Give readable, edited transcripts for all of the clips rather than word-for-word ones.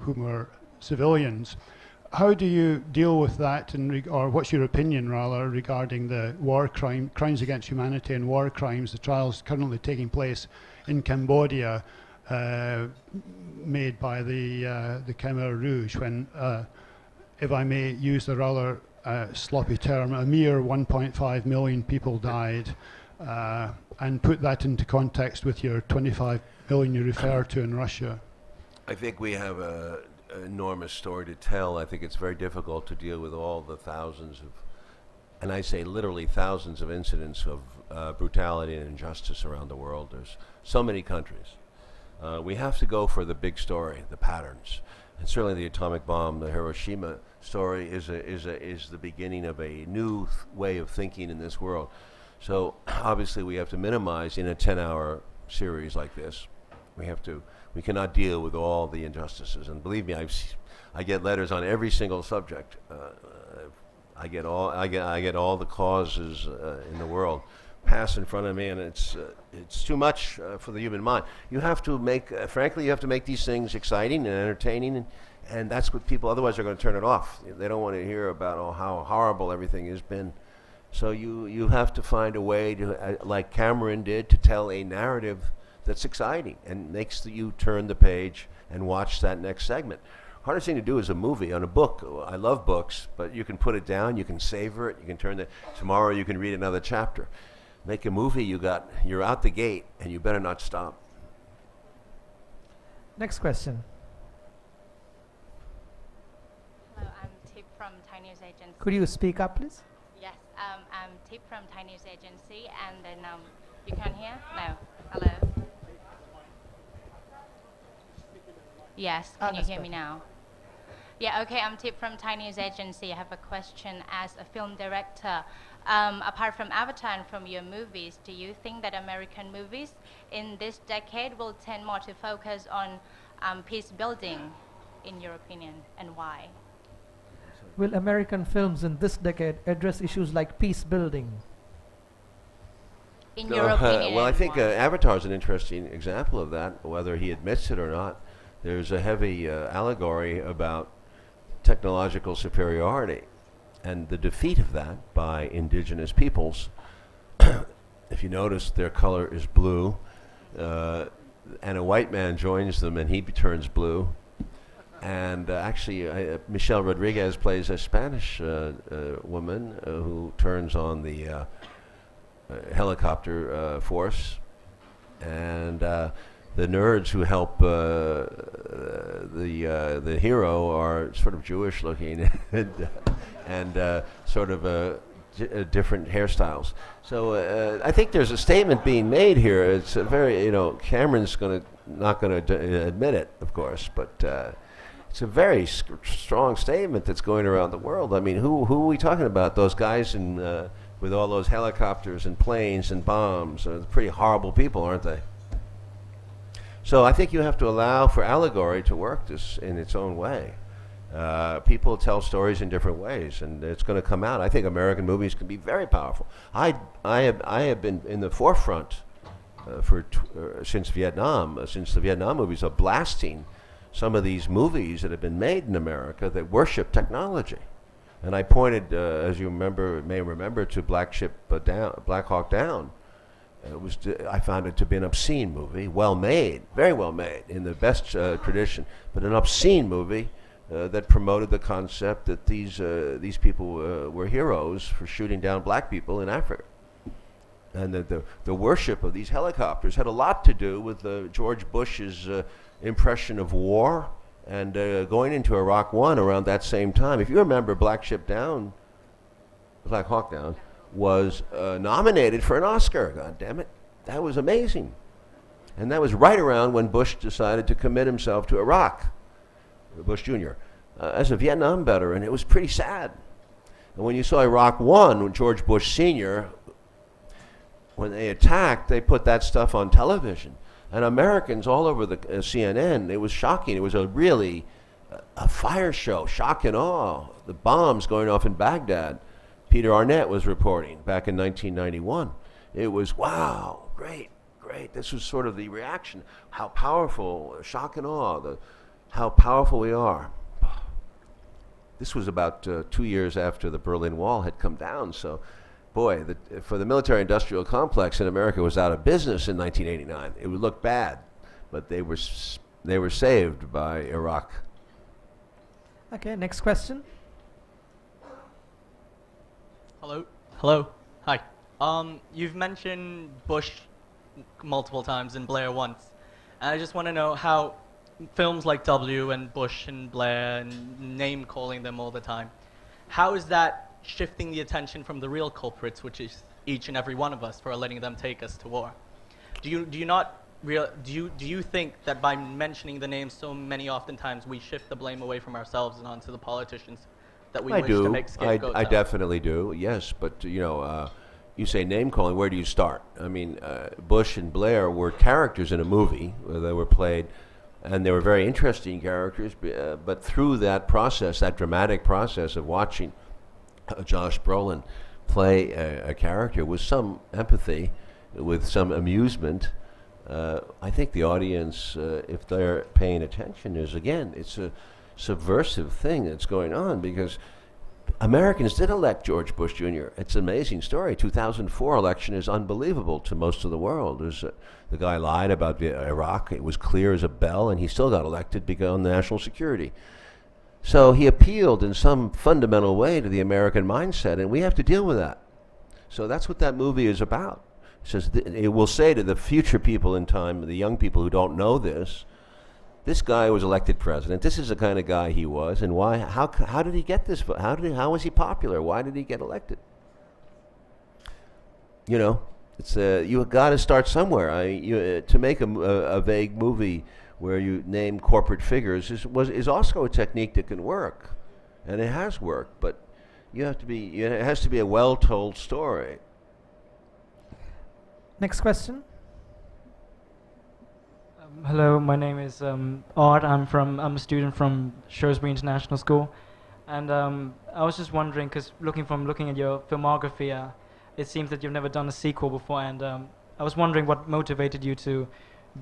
whom are civilians. How do you deal with that, or what's your opinion, rather, regarding the crimes against humanity and war crimes, the trials currently taking place in Cambodia, made by the Khmer Rouge, when, if I may use the rather sloppy term, a mere 1.5 million people died, and put that into context with your 25 million you refer to in Russia? I think we have an enormous story to tell. I think it's very difficult to deal with all the thousands of, and I say literally thousands of incidents of brutality and injustice around the world. There's so many countries. We have to go for the big story, the patterns. And certainly the atomic bomb, the Hiroshima story, is the beginning of a new way of thinking in this world. So obviously we have to minimize in a 10-hour series like this. We cannot deal with all the injustices. And believe me, I get letters on every single subject. I get all the causes in the world pass in front of me, and it's too much for the human mind. You have to make, frankly, you have to make these things exciting and entertaining, and that's what people, otherwise they're going to turn it off. They don't want to hear about how horrible everything has been. So you have to find a way to, like Cameron did, to tell a narrative that's exciting and makes you turn the page and watch that next segment. Hardest thing to do is a movie. On a book, I love books, but you can put it down, you can savor it, you can tomorrow you can read another chapter. Make a movie, you're out the gate, and you better not stop. Next question. Hello, I'm Tip from Thai News Agency. Could you speak up, please? Yes, I'm Tip from Thai News Agency, and then you can't hear? No. Hello. Yes, can you hear me now? Yeah, okay, I'm Tip from Thai News Agency. I have a question as a film director. Apart from Avatar and from your movies, do you think that American movies in this decade will tend more to focus on peace building, in your opinion, and why? Will American films in this decade address issues like peace building? In your opinion. Well, I think Avatar is an interesting example of that, whether he admits it or not. There's a heavy allegory about technological superiority and the defeat of that by indigenous peoples. If you notice, their color is blue, and a white man joins them and he turns blue. And actually, Michelle Rodriguez plays a Spanish woman who turns on the helicopter force, and the nerds who help the hero are sort of Jewish looking and sort of different hairstyles. So I think there's a statement being made here. It's a very, Cameron's not going to admit it, of course, but it's a very strong statement that's going around the world. I mean, who are we talking about? Those guys with all those helicopters and planes and bombs are pretty horrible people, aren't they? So I think you have to allow for allegory to work this in its own way. People tell stories in different ways, and it's going to come out. I think American movies can be very powerful. I have been in the forefront since Vietnam, since the Vietnam movies, of blasting some of these movies that have been made in America that worship technology. And I pointed, as you may remember, to Black Hawk Down. I found it to be an obscene movie, well made, very well made, in the best tradition, but an obscene movie that promoted the concept that these people were heroes for shooting down black people in Africa. And that the worship of these helicopters had a lot to do with George Bush's impression of war and going into Iraq 1 around that same time. If you remember, Black Hawk Down was nominated for an Oscar. God damn it. That was amazing. And that was right around when Bush decided to commit himself to Iraq, Bush Jr., as a Vietnam veteran. It was pretty sad. And when you saw Iraq 1, when George Bush Sr., when they attacked, they put that stuff on television. And Americans all over the CNN, it was shocking. It was a fire show, shock and awe. The bombs going off in Baghdad. Peter Arnett was reporting back in 1991. It was, wow, great. This was sort of the reaction. How powerful, shock and awe. how powerful we are. This was about 2 years after the Berlin Wall had come down, so boy, for the military-industrial complex in America was out of business in 1989. It would look bad, but they were saved by Iraq. Okay, next question. Hello. Hi. You've mentioned Bush multiple times and Blair once. And I just want to know how films like W and Bush and Blair and name calling them all the time, how is that shifting the attention from the real culprits, which is each and every one of us, for letting them take us to war? Do you think that by mentioning the names so many oftentimes we shift the blame away from ourselves and onto the politicians that we wish to make scapegoats? I definitely do. Yes, but you say name calling. Where do you start? I mean, Bush and Blair were characters in a movie where they were played, and they were very interesting characters. But through that process, that dramatic process of watching Josh Brolin play a character with some empathy, with some amusement, I think the audience, if they're paying attention, it's a subversive thing that's going on, because Americans did elect George Bush Jr. It's an amazing story. 2004 election is unbelievable to most of the world. The guy lied about Iraq. It was clear as a bell, and he still got elected because of national security. So he appealed in some fundamental way to the American mindset, and we have to deal with that. So that's what that movie is about. It will say to the future people in time, the young people who don't know this guy was elected president. This is the kind of guy he was, and why? How did he get this? How was he popular? Why did he get elected? It's you got to start somewhere. To make a vague movie where you name corporate figures is also a technique that can work, and it has worked. But it has to be a well-told story. Next question. Hello, my name is Art. I'm a student from Shrewsbury International School, and I was just wondering, because looking at your filmography, it seems that you've never done a sequel before, and I was wondering what motivated you to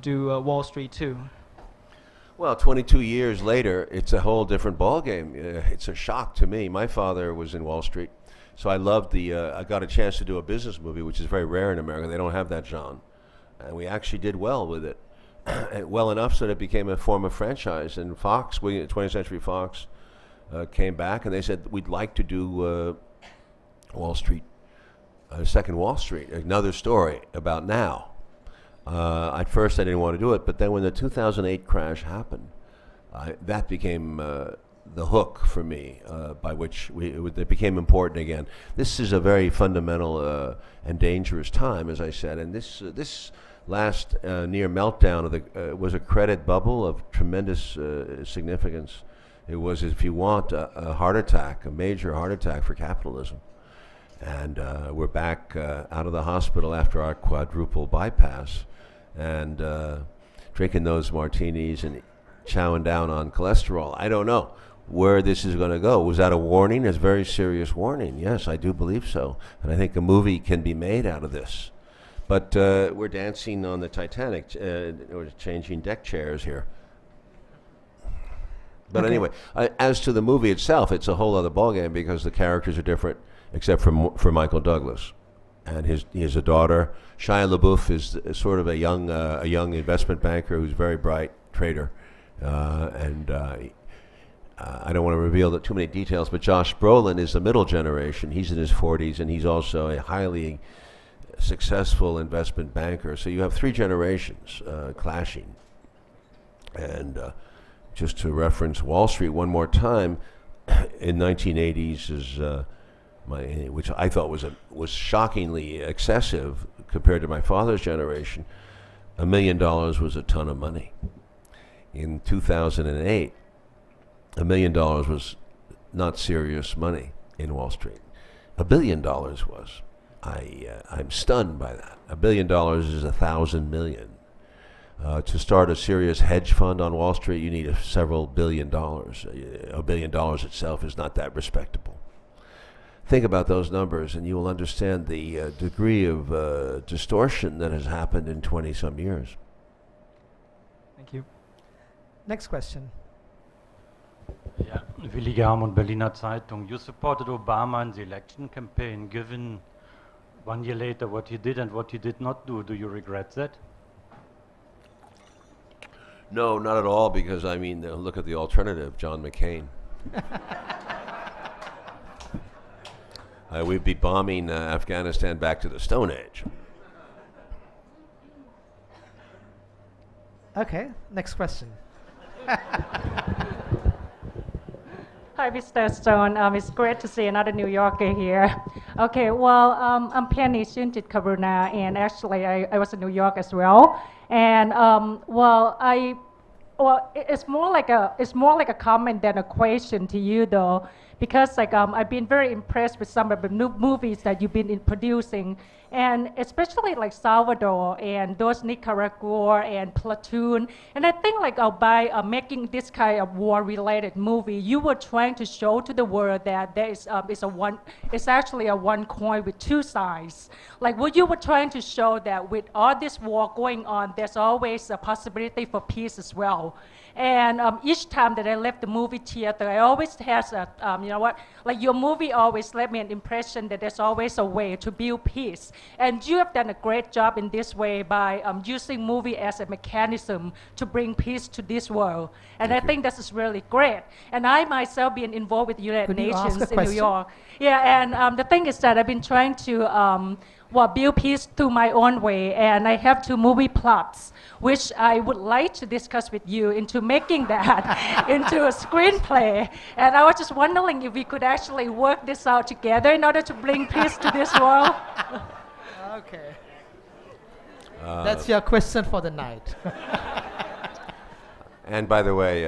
do Wall Street 2. Well, 22 years later, it's a whole different ballgame. It's a shock to me. My father was in Wall Street, so I loved I got a chance to do a business movie, which is very rare in America. They don't have that genre, and we actually did well with it. Well enough so that it became a form of franchise. And 20th Century Fox came back, and they said, we'd like to do Wall Street, second Wall Street, another story about now. At first I didn't want to do it, but then when the 2008 crash happened, that became the hook for me, by which it became important again. This is a very fundamental and dangerous time, as I said, and this last near meltdown was a credit bubble of tremendous significance. It was, if you want, a heart attack, a major heart attack for capitalism. And we're back out of the hospital after our quadruple bypass, and drinking those martinis and chowing down on cholesterol. I don't know where this is going to go. Was that a warning? It's a very serious warning. Yes, I do believe so. And I think a movie can be made out of this. But we're dancing on the Titanic, or changing deck chairs here. But anyway, as to the movie itself, it's a whole other ballgame, because the characters are different, except for Michael Douglas, and he has a daughter. Shia LaBeouf is sort of a young investment banker who's a very bright trader, and I don't want to reveal too many details. But Josh Brolin is the middle generation. He's in his 40s, and he's also a highly successful investment banker. So you have three generations clashing. And just to reference Wall Street one more time, in 1980s is which I thought was shockingly excessive compared to my father's generation. $1 million was a ton of money. In 2008, $1 million was not serious money in Wall Street. $1 billion was. I'm stunned by that. $1 billion is 1,000 million. To start a serious hedge fund on Wall Street, you need several $1 billion. $1 billion itself is not that respectable. Think about those numbers, and you will understand the degree of distortion that has happened in 20-some years. Thank you. Next question. Willi Germund, Berliner Zeitung. You supported Obama in the election campaign. Given 1 year later what he did and what he did not do you regret that? No, not at all, because I mean, look at the alternative, John McCain. We'd be bombing Afghanistan back to the Stone Age. Okay, next question. Hi, Mr. Stone. It's great to see another New Yorker here. Okay, well, I'm Penny Sunjit Karuna, and actually I was in New York as well. And it's more like a comment than a question to you, though, because I've been very impressed with some of the new movies that you've been producing, and especially like Salvador and those Nicaragua and Platoon. And I think by making this kind of war-related movie, you were trying to show to the world that there is it's actually a one coin with two sides. Like what you were trying to show that with all this war going on, there's always a possibility for peace as well. And each time that I left the movie theater, I always has a, like your movie always left me an impression that there's always a way to build peace. And you have done a great job in this way by using movie as a mechanism to bring peace to this world. And I think this is really great. And I myself being involved with the United Nations in New York. Yeah, and the thing is that I've been trying to build peace through my own way, and I have 2 movie plots, which I would like to discuss with you into making that into a screenplay. And I was just wondering if we could actually work this out together in order to bring peace to this world. Okay. That's your question for the night. And by the way,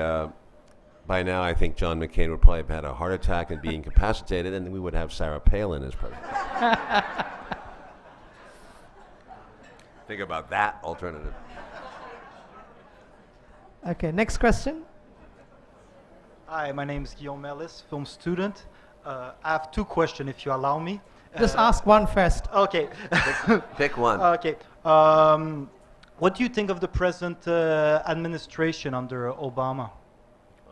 by now I think John McCain would probably have had a heart attack and be incapacitated, and then we would have Sarah Palin as president. Think about that alternative. Okay, next question. Hi, my name is Guillaume Mellis, film student. I have 2 questions, if you allow me. Just ask one first. Okay. Pick one. Okay. What do you think of the present administration under Obama?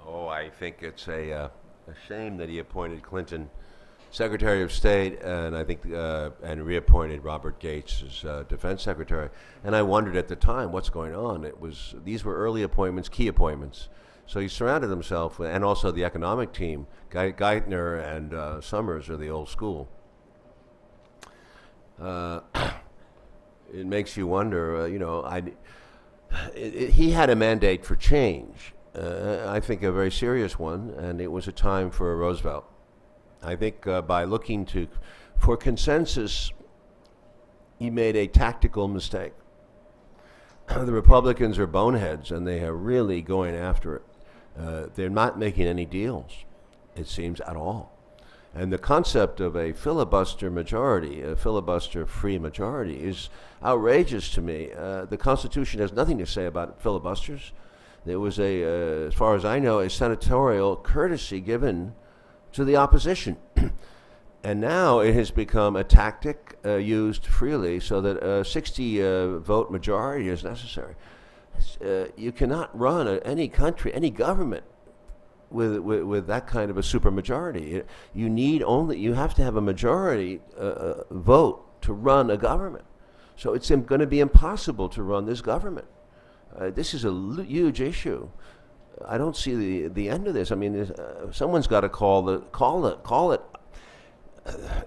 Oh, I think it's a shame that he appointed Clinton Secretary of State, and I think and reappointed Robert Gates as Defense Secretary. And I wondered at the time what's going on. These were early appointments, key appointments. So he surrounded himself with, and also the economic team. Geithner and Summers are the old school. It makes you wonder. He had a mandate for change. I think a very serious one, and it was a time for Roosevelt. I think by looking for consensus, he made a tactical mistake. The Republicans are boneheads, and they are really going after it. They're not making any deals, it seems, at all. And the concept of a filibuster majority, a filibuster-free majority, is outrageous to me. The Constitution has nothing to say about filibusters. There was as far as I know, a senatorial courtesy given to the opposition. And now it has become a tactic used freely so that a 60-vote majority is necessary. You cannot run any country, any government with that kind of a supermajority. You have to have a majority vote to run a government. So it's going to be impossible to run this government. This is a huge issue. I don't see the end of this. I mean, someone's got to call it.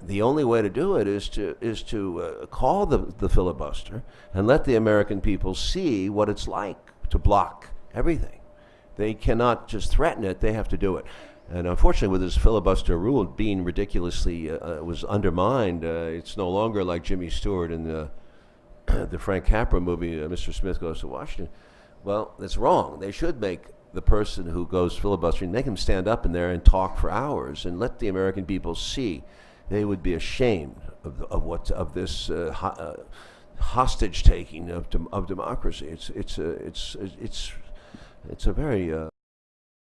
The only way to do it is to call the filibuster and let the American people see what it's like to block everything. They cannot just threaten it; they have to do it. And unfortunately, with this filibuster rule being ridiculously was undermined, it's no longer like Jimmy Stewart in the Frank Capra movie, Mr. Smith Goes to Washington. Well, that's wrong. They should make the person who goes filibustering, make him stand up in there and talk for hours and let the American people see. They would be ashamed of this hostage taking of democracy. It's a very